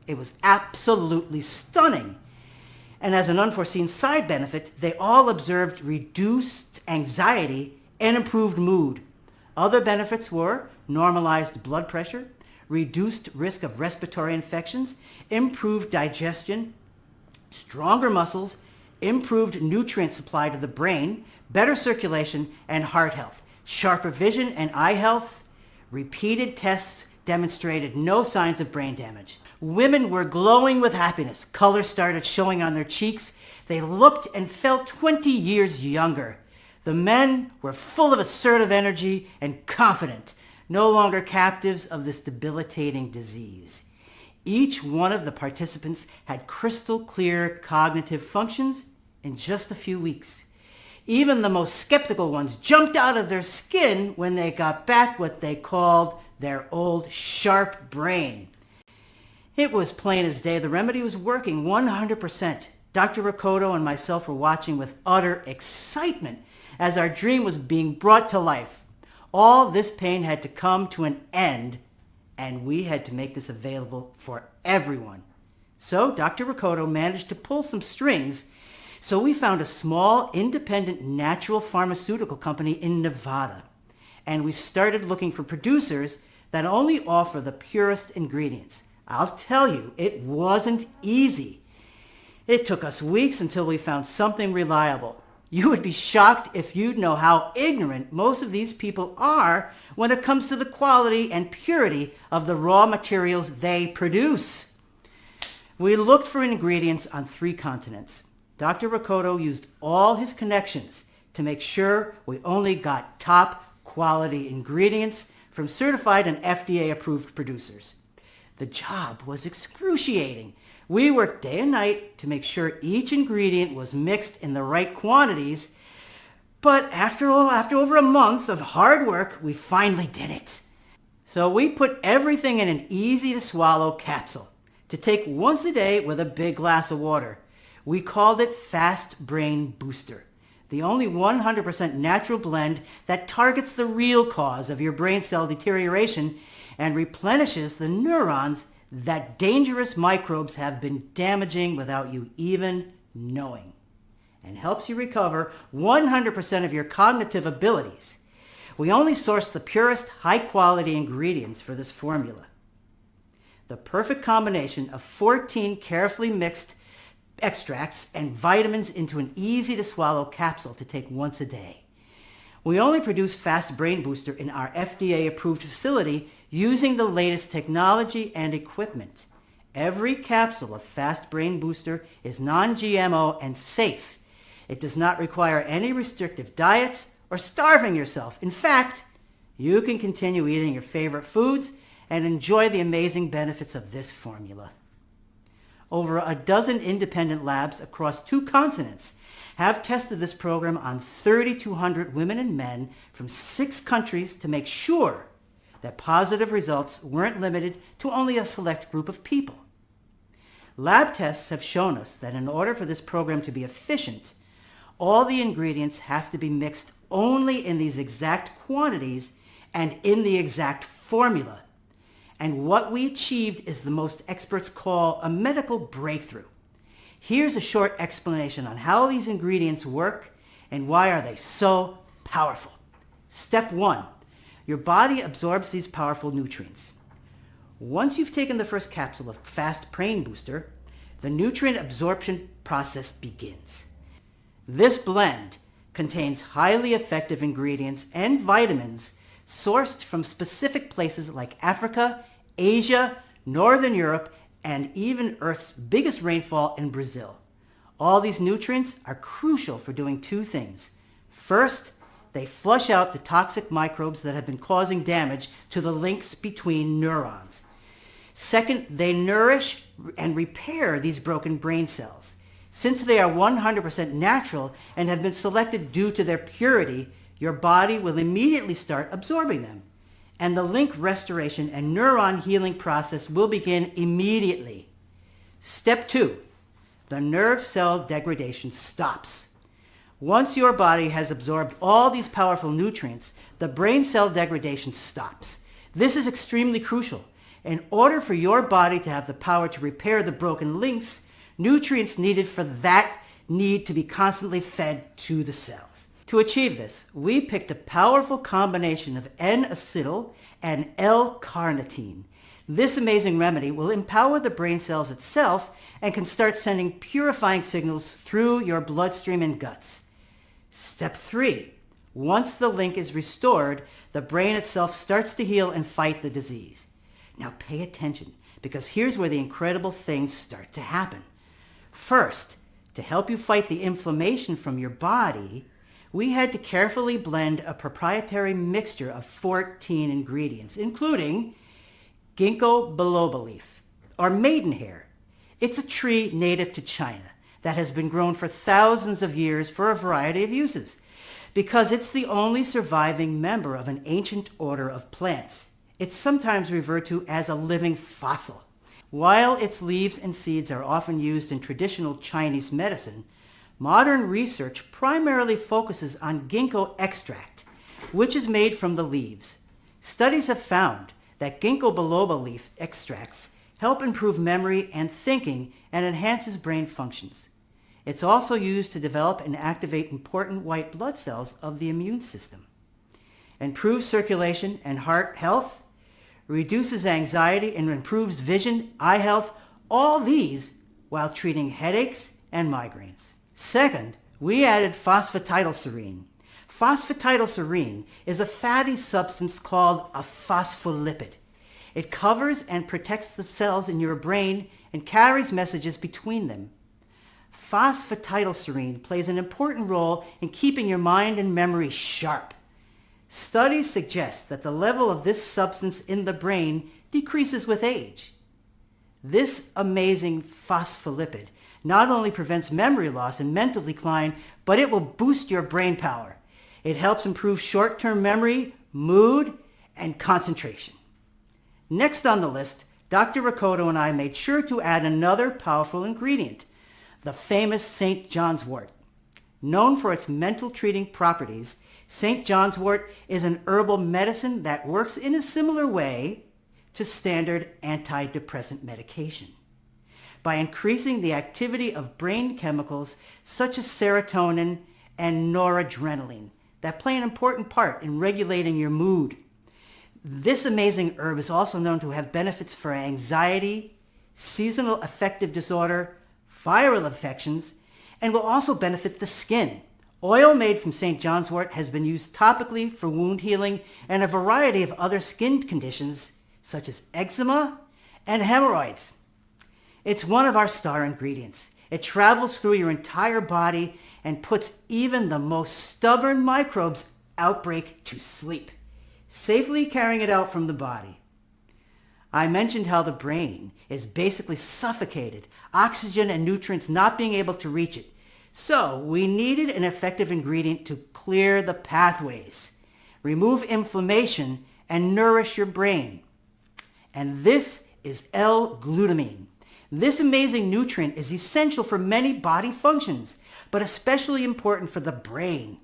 It was absolutely stunning. And as an unforeseen side benefit, they all observed reduced anxiety and improved mood. Other benefits were normalized blood pressure, reduced risk of respiratory infections, improved digestion, stronger muscles, improved nutrient supply to the brain, better circulation, and heart health, sharper vision and eye health. Repeated tests demonstrated no signs of brain damage. Women were glowing with happiness. Color started showing on their cheeks. They looked and felt 20 years younger. The men were full of assertive energy and confident, no longer captives of this debilitating disease. Each one of the participants had crystal clear cognitive functions in just a few weeks. Even the most skeptical ones jumped out of their skin when they got back what they called their old sharp brain. It was plain as day. The remedy was working 100%. Dr. Rakoto and myself were watching with utter excitement as our dream was being brought to life. All this pain had to come to an end, and we had to make this available for everyone. So Dr. Rakoto managed to pull some strings, so we found a small, independent natural pharmaceutical company in Nevada, and we started looking for producers that only offer the purest ingredients. I'll tell you, it wasn't easy. It took us weeks until we found something reliable. You would be shocked if you'd know how ignorant most of these people are when it comes to the quality and purity of the raw materials they produce. We looked for ingredients on 3 continents. Dr. Ricotto used all his connections to make sure we only got top quality ingredients from certified and FDA-approved producers. The job was excruciating. We worked day and night to make sure each ingredient was mixed in the right quantities, but after over a month of hard work, we finally did it. So we put everything in an easy-to-swallow capsule to take once a day with a big glass of water. We called it Fast Brain Booster, the only 100% natural blend that targets the real cause of your brain cell deterioration and replenishes the neurons that dangerous microbes have been damaging without you even knowing, and helps you recover 100% of your cognitive abilities. We only source the purest, high-quality ingredients for this formula. The perfect combination of 14 carefully mixed extracts and vitamins into an easy-to-swallow capsule to take once a day. We only produce Fast Brain Booster in our FDA-approved facility using the latest technology and equipment. Every capsule of Fast Brain Booster is non-GMO and safe. It does not require any restrictive diets or starving yourself. In fact, you can continue eating your favorite foods and enjoy the amazing benefits of this formula. Over a dozen independent labs across 2 continents have tested this program on 3,200 women and men from 6 countries to make sure that positive results weren't limited to only a select group of people. Lab tests have shown us that in order for this program to be efficient, all the ingredients have to be mixed only in these exact quantities and in the exact formula. And what we achieved is the most experts call a medical breakthrough. Here's a short explanation on how these ingredients work and why are they so powerful. Step 1. Your body absorbs these powerful nutrients. Once you've taken the first capsule of Fast Brain Booster, the nutrient absorption process begins. This blend contains highly effective ingredients and vitamins sourced from specific places like Africa, Asia, Northern Europe, and even Earth's biggest rainfall in Brazil. All these nutrients are crucial for doing 2 things. First, they flush out the toxic microbes that have been causing damage to the links between neurons. Second, they nourish and repair these broken brain cells. Since they are 100% natural and have been selected due to their purity, your body will immediately start absorbing them. And the link restoration and neuron healing process will begin immediately. Step 2. The nerve cell degradation stops. Once your body has absorbed all these powerful nutrients, the brain cell degradation stops. This is extremely crucial. In order for your body to have the power to repair the broken links, nutrients needed for that need to be constantly fed to the cells. To achieve this, we picked a powerful combination of N-acetyl and L-carnitine. This amazing remedy will empower the brain cells itself and can start sending purifying signals through your bloodstream and guts. Step 3. Once the link is restored, the brain itself starts to heal and fight the disease. Now pay attention, because here's where the incredible things start to happen. First, to help you fight the inflammation from your body, we had to carefully blend a proprietary mixture of 14 ingredients, including ginkgo biloba leaf, or maidenhair. It's a tree native to China that has been grown for thousands of years for a variety of uses. Because it's the only surviving member of an ancient order of plants, it's sometimes referred to as a living fossil. While its leaves and seeds are often used in traditional Chinese medicine, modern research primarily focuses on ginkgo extract, which is made from the leaves. Studies have found that ginkgo biloba leaf extracts help improve memory and thinking and enhances brain functions. It's also used to develop and activate important white blood cells of the immune system, improves circulation and heart health, reduces anxiety and improves vision, eye health, all these while treating headaches and migraines. Second, we added phosphatidylserine. Phosphatidylserine is a fatty substance called a phospholipid. It covers and protects the cells in your brain and carries messages between them. Phosphatidylserine plays an important role in keeping your mind and memory sharp. Studies suggest that the level of this substance in the brain decreases with age. This amazing phospholipid not only prevents memory loss and mental decline, but it will boost your brain power. It helps improve short-term memory, mood, and concentration. Next on the list, Dr. Ricotto and I made sure to add another powerful ingredient, the famous St. John's wort. Known for its mental treating properties, St. John's wort is an herbal medicine that works in a similar way to standard antidepressant medication. By increasing the activity of brain chemicals such as serotonin and noradrenaline that play an important part in regulating your mood. This amazing herb is also known to have benefits for anxiety, seasonal affective disorder, viral infections, and will also benefit the skin. Oil made from St. John's wort has been used topically for wound healing and a variety of other skin conditions such as eczema and hemorrhoids. It's one of our star ingredients. It travels through your entire body and puts even the most stubborn microbes outbreak to sleep, safely carrying it out from the body. I mentioned how the brain is basically suffocated, oxygen and nutrients not being able to reach it. So we needed an effective ingredient to clear the pathways, remove inflammation, and nourish your brain. And this is L-glutamine. This amazing nutrient is essential for many body functions, but especially important for the brain.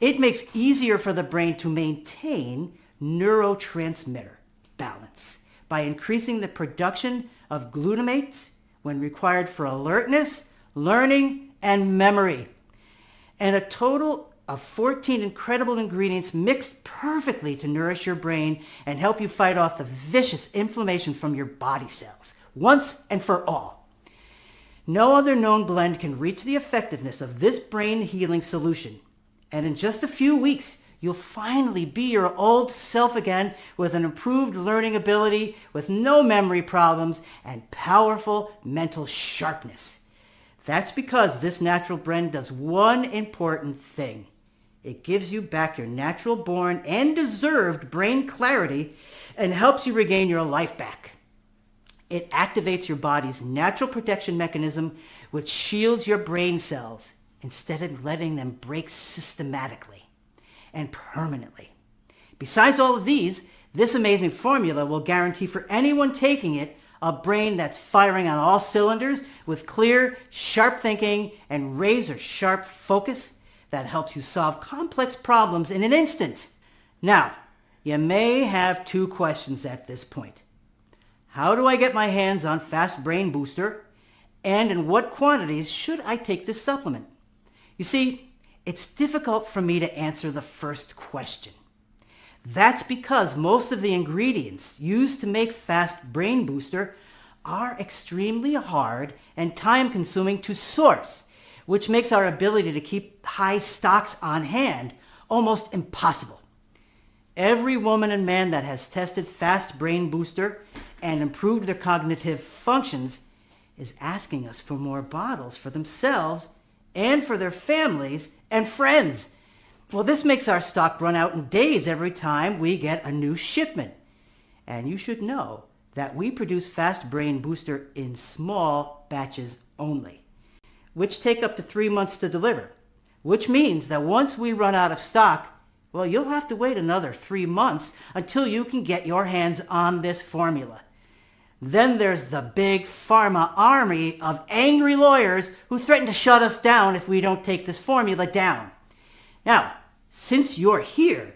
It makes easier for the brain to maintain neurotransmitter balance by increasing the production of glutamate when required for alertness, learning, and memory. And a total of 14 incredible ingredients mixed perfectly to nourish your brain and help you fight off the vicious inflammation from your body cells, once and for all. No other known blend can reach the effectiveness of this brain healing solution. And in just a few weeks, you'll finally be your old self again with an improved learning ability, with no memory problems, and powerful mental sharpness. That's because this natural blend does one important thing. It gives you back your natural born and deserved brain clarity and helps you regain your life back. It activates your body's natural protection mechanism, which shields your brain cells instead of letting them break systematically and permanently. Besides all of these, this amazing formula will guarantee for anyone taking it a brain that's firing on all cylinders with clear, sharp thinking and razor-sharp focus that helps you solve complex problems in an instant. Now, you may have two questions at this point. How do I get my hands on Fast Brain Booster? And in what quantities should I take this supplement? You see, it's difficult for me to answer the first question. That's because most of the ingredients used to make Fast Brain Booster are extremely hard and time-consuming to source, which makes our ability to keep high stocks on hand almost impossible. Every woman and man that has tested Fast Brain Booster and improved their cognitive functions is asking us for more bottles for themselves and for their families and friends. Well, this makes our stock run out in days every time we get a new shipment. And you should know that we produce Fast Brain Booster in small batches only, which take up to 3 months to deliver, which means that once we run out of stock, well, you'll have to wait another 3 months until you can get your hands on this formula. Then there's the big pharma army of angry lawyers who threaten to shut us down if we don't take this formula down. Now, since you're here,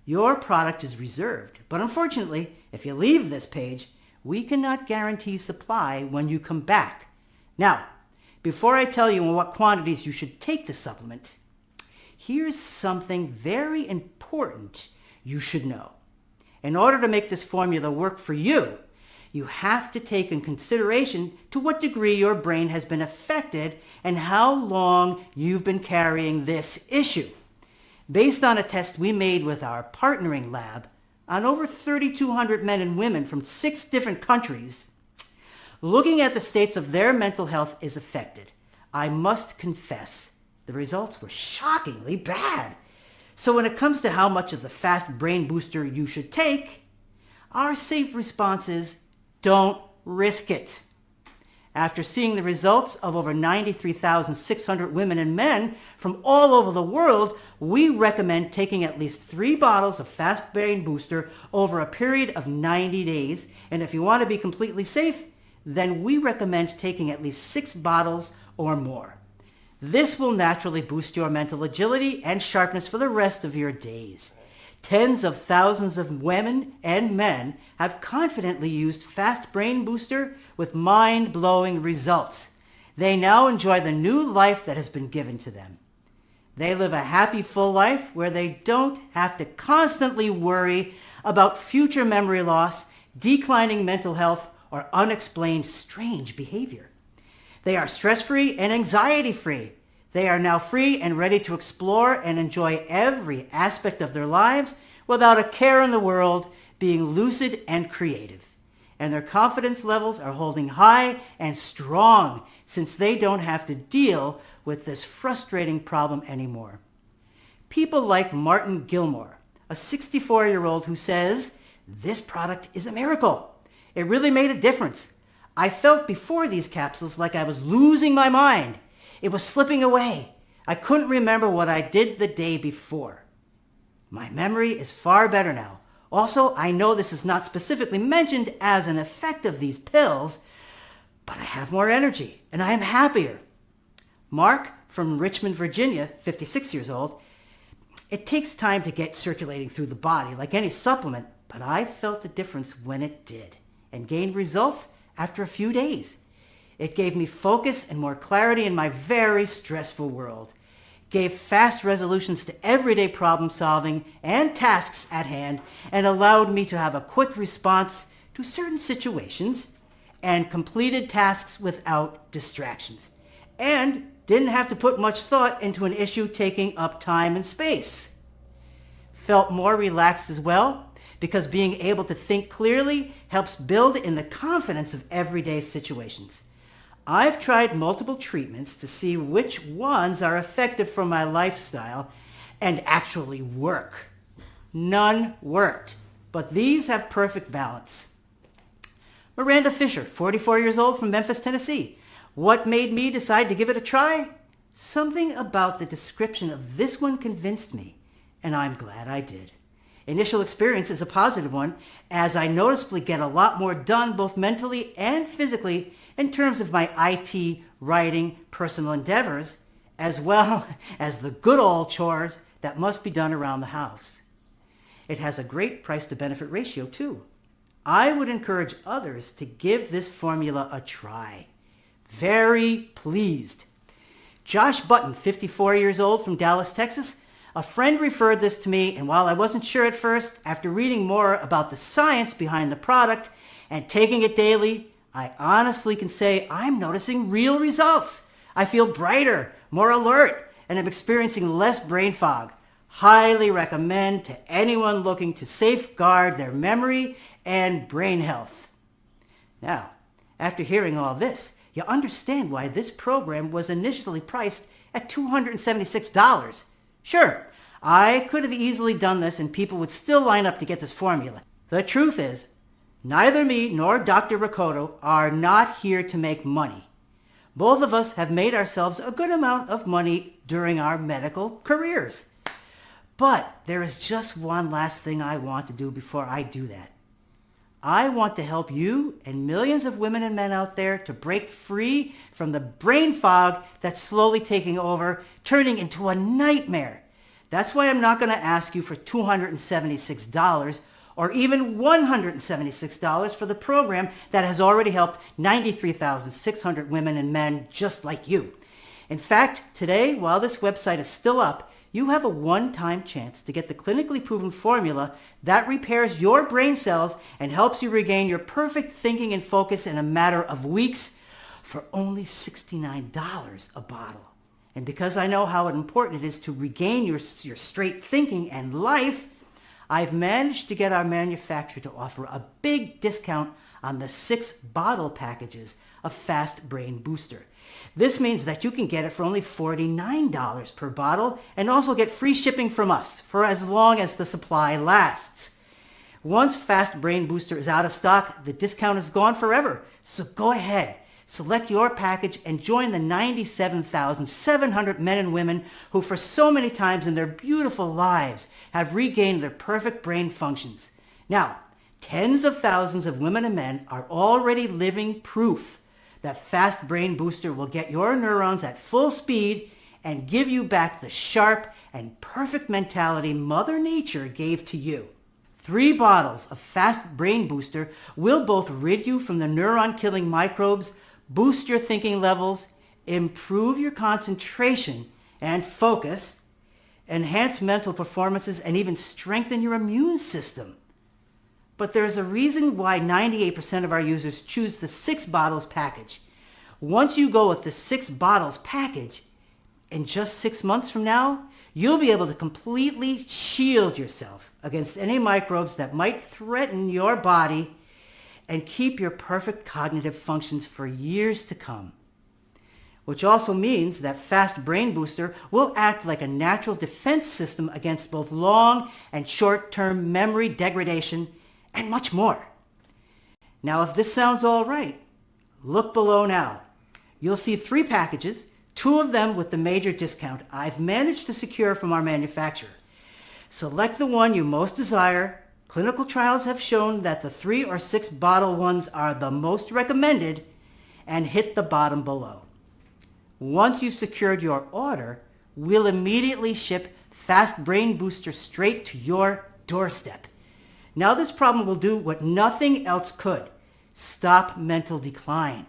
your product is reserved. But unfortunately, if you leave this page, we cannot guarantee supply when you come back. Now, before I tell you in what quantities you should take the supplement, here's something very important you should know. In order to make this formula work for you, you have to take in consideration to what degree your brain has been affected and how long you've been carrying this issue. Based on a test we made with our partnering lab on over 3,200 men and women from 6 different countries, looking at the states of their mental health is affected, I must confess the results were shockingly bad. So when it comes to how much of the fast brain booster you should take, our safe response is don't risk it. After seeing the results of over 93,600 women and men from all over the world, we recommend taking at least 3 bottles of Fast Brain Booster over a period of 90 days. And if you want to be completely safe, then we recommend taking at least 6 bottles or more. This will naturally boost your mental agility and sharpness for the rest of your days. Tens of thousands of women and men have confidently used Fast Brain Booster with mind-blowing results. They now enjoy the new life that has been given to them. They live a happy, full life where they don't have to constantly worry about future memory loss, declining mental health, or unexplained strange behavior. They are stress-free and anxiety-free. They are now free and ready to explore and enjoy every aspect of their lives without a care in the world, being lucid and creative. And their confidence levels are holding high and strong since they don't have to deal with this frustrating problem anymore. People like Martin Gilmore, a 64-year-old who says, "This product is a miracle. It really made a difference. I felt before these capsules like I was losing my mind. It was slipping away. I couldn't remember what I did the day before. My memory is far better now. Also, I know this is not specifically mentioned as an effect of these pills, but I have more energy and I am happier." Mark from Richmond, Virginia, 56 years old, "It takes time to get circulating through the body like any supplement, but I felt the difference when it did and gained results after a few days. It gave me focus and more clarity in my very stressful world, gave fast resolutions to everyday problem solving and tasks at hand, and allowed me to have a quick response to certain situations and completed tasks without distractions, and didn't have to put much thought into an issue taking up time and space. Felt more relaxed as well, because being able to think clearly helps build in the confidence of everyday situations. I've tried multiple treatments to see which ones are effective for my lifestyle and actually work. None worked, but these have perfect balance." Miranda Fisher, 44 years old, from Memphis, Tennessee. "What made me decide to give it a try? Something about the description of this one convinced me, and I'm glad I did. Initial experience is a positive one, as I noticeably get a lot more done both mentally and physically in terms of my IT, writing, personal endeavors, as well as the good old chores that must be done around the house. It has a great price-to-benefit ratio, too. I would encourage others to give this formula a try. Very pleased." Josh Button, 54 years old, from Dallas, Texas. "A friend referred this to me, and while I wasn't sure at first, after reading more about the science behind the product and taking it daily, I honestly can say I'm noticing real results. I feel brighter, more alert, and I'm experiencing less brain fog. Highly recommend to anyone looking to safeguard their memory and brain health." Now, after hearing all this, you understand why this program was initially priced at $276. Sure, I could have easily done this and people would still line up to get this formula. The truth is, neither me nor Dr. Rakoto are not here to make money. Both of us have made ourselves a good amount of money during our medical careers. But there is just one last thing I want to do before I do that. I want to help you and millions of women and men out there to break free from the brain fog that's slowly taking over, turning into a nightmare. That's why I'm not going to ask you for $276 or even $176 for the program that has already helped 93,600 women and men just like you. In fact, today, while this website is still up, you have a one-time chance to get the clinically proven formula that repairs your brain cells and helps you regain your perfect thinking and focus in a matter of weeks for only $69 a bottle. And because I know how important it is to regain your straight thinking and life, I've managed to get our manufacturer to offer a big discount on the 6 bottle packages of Fast Brain Booster. This means that you can get it for only $49 per bottle and also get free shipping from us for as long as the supply lasts. Once Fast Brain Booster is out of stock, the discount is gone forever. So go ahead, select your package and join the 97,700 men and women who for so many times in their beautiful lives have regained their perfect brain functions. Now, tens of thousands of women and men are already living proof that Fast Brain Booster will get your neurons at full speed and give you back the sharp and perfect mentality Mother Nature gave to you. 3 bottles of Fast Brain Booster will both rid you from the neuron-killing microbes, boost your thinking levels, improve your concentration and focus, enhance mental performances, and even strengthen your immune system. But there's a reason why 98% of our users choose the 6 bottles package. Once you go with the 6 bottles package, in just 6 months from now, you'll be able to completely shield yourself against any microbes that might threaten your body and keep your perfect cognitive functions for years to come. Which also means that Fast Brain Booster will act like a natural defense system against both long and short-term memory degradation and much more. Now, if this sounds all right, look below now. You'll see 3 packages, 2 of them with the major discount I've managed to secure from our manufacturer. Select the one you most desire. Clinical trials have shown that the 3 or 6 bottle ones are the most recommended, and hit the bottom below. Once you've secured your order, we'll immediately ship Fast Brain Booster straight to your doorstep. Now this problem will do what nothing else could: stop mental decline.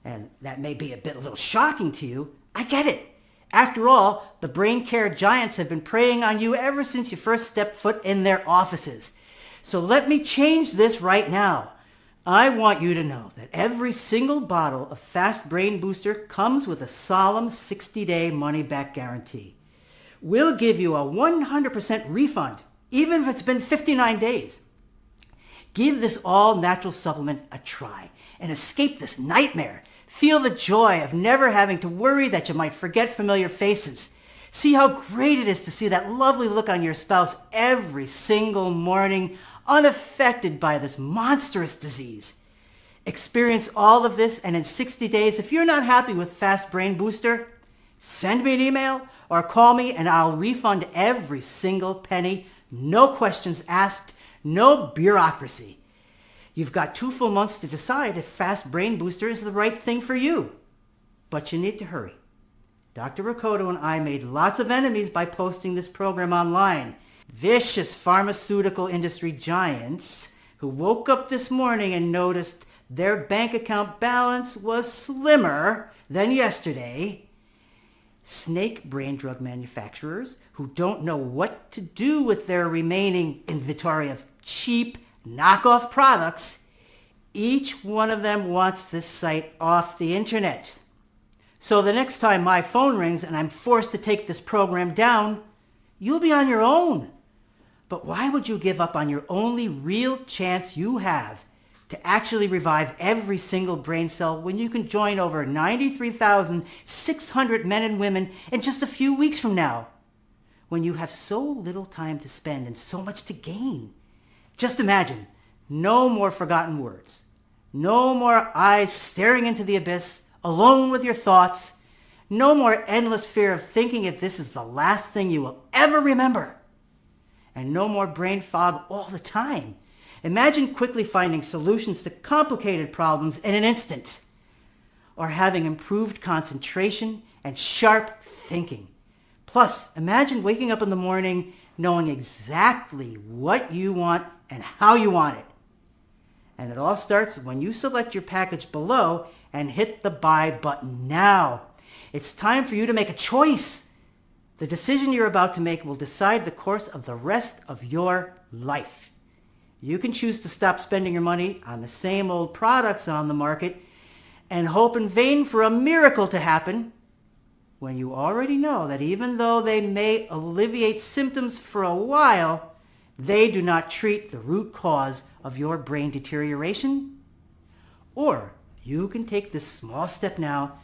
And that may be a little shocking to you. I get it. After all, the brain care giants have been preying on you ever since you first stepped foot in their offices. So let me change this right now. I want you to know that every single bottle of Fast Brain Booster comes with a solemn 60-day money-back guarantee. We'll give you a 100% refund, even if it's been 59 days. Give this all-natural supplement a try and escape this nightmare. Feel the joy of never having to worry that you might forget familiar faces. See how great it is to see that lovely look on your spouse every single morning, unaffected by this monstrous disease. Experience all of this, and in 60 days, if you're not happy with Fast Brain Booster, send me an email or call me and I'll refund every single penny. No questions asked, no bureaucracy. You've got 2 full months to decide if Fast Brain Booster is the right thing for you. But you need to hurry. Dr. Rakoto and I made lots of enemies by posting this program online. Vicious pharmaceutical industry giants who woke up this morning and noticed their bank account balance was slimmer than yesterday. Snake brain drug manufacturers who don't know what to do with their remaining inventory of cheap knockoff products. Each one of them wants this site off the internet. So the next time my phone rings and I'm forced to take this program down, you'll be on your own. But why would you give up on your only real chance you have to actually revive every single brain cell when you can join over 93,600 men and women in just a few weeks from now? When you have so little time to spend and so much to gain. Just imagine, no more forgotten words. No more eyes staring into the abyss, alone with your thoughts. No more endless fear of thinking if this is the last thing you will ever remember. And no more brain fog all the time. Imagine quickly finding solutions to complicated problems in an instant. Or having improved concentration and sharp thinking. Plus, imagine waking up in the morning knowing exactly what you want and how you want it. And it all starts when you select your package below and hit the buy button now. It's time for you to make a choice. The decision you're about to make will decide the course of the rest of your life. You can choose to stop spending your money on the same old products on the market and hope in vain for a miracle to happen when you already know that even though they may alleviate symptoms for a while, they do not treat the root cause of your brain deterioration. Or you can take this small step now,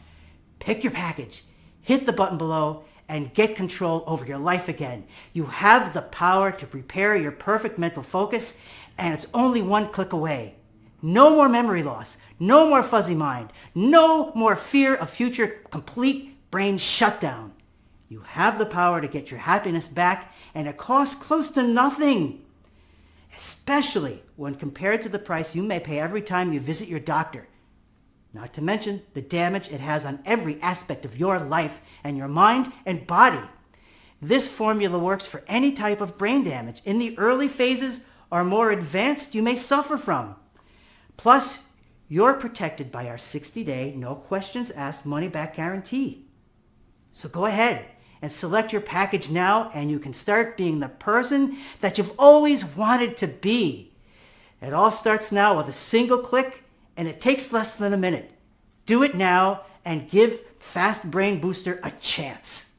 pick your package, hit the button below, and get control over your life again. You have the power to prepare your perfect mental focus, and it's only one click away. No more memory loss, no more fuzzy mind, no more fear of future complete brain shutdown. You have the power to get your happiness back, and it costs close to nothing, especially when compared to the price you may pay every time you visit your doctor. Not to mention the damage it has on every aspect of your life and your mind and body. This formula works for any type of brain damage in the early phases or more advanced you may suffer from. Plus, you're protected by our 60-day, no questions asked money-back guarantee. So go ahead and select your package now, and you can start being the person that you've always wanted to be. It all starts now with a single click, and it takes less than a minute. Do it now and give Fast Brain Booster a chance.